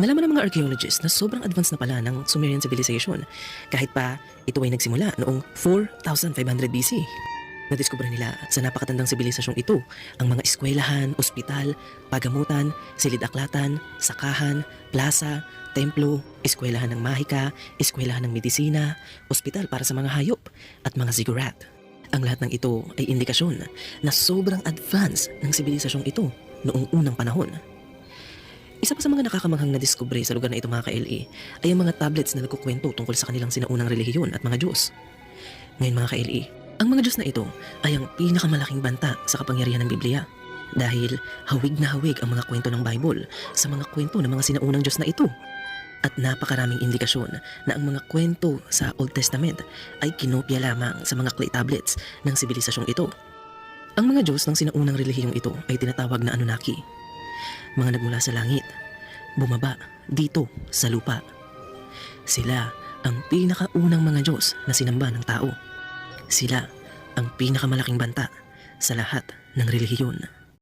Nalaman ng mga archaeologists na sobrang advanced na pala ng Sumerian civilization kahit pa ito ay nagsimula noong 4,500 BC. Nadiskubre nila sa napakatandang sibilisasyong ito ang mga eskwelahan, ospital, pagamutan, silid-aklatan, sakahan, plaza, templo, eskwelahan ng mahika, eskwelahan ng medisina, ospital para sa mga hayop at mga ziggurat. Ang lahat ng ito ay indikasyon na sobrang advanced ng sibilisasyong ito noong unang panahon. Isa pa sa mga nakakamanghang na diskubre sa lugar na ito mga ka-LA ay ang mga tablets na nagkukwento tungkol sa kanilang sinaunang relihiyon at mga Diyos. Ngayon mga ka-LA, ang mga Diyos na ito ay ang pinakamalaking banta sa kapangyarihan ng Biblia dahil hawig na hawig ang mga kwento ng Bible sa mga kwento ng mga sinaunang Diyos na ito. At napakaraming indikasyon na ang mga kwento sa Old Testament ay kinopya lamang sa mga clay tablets ng sibilisasyong ito. Ang mga Diyos ng sinaunang relihiyong ito ay tinatawag na Anunnaki, mga nagmula sa langit, bumaba dito sa lupa. Sila ang pinakaunang mga Diyos na sinamba ng tao. Sila ang pinakamalaking banta sa lahat ng relihiyon.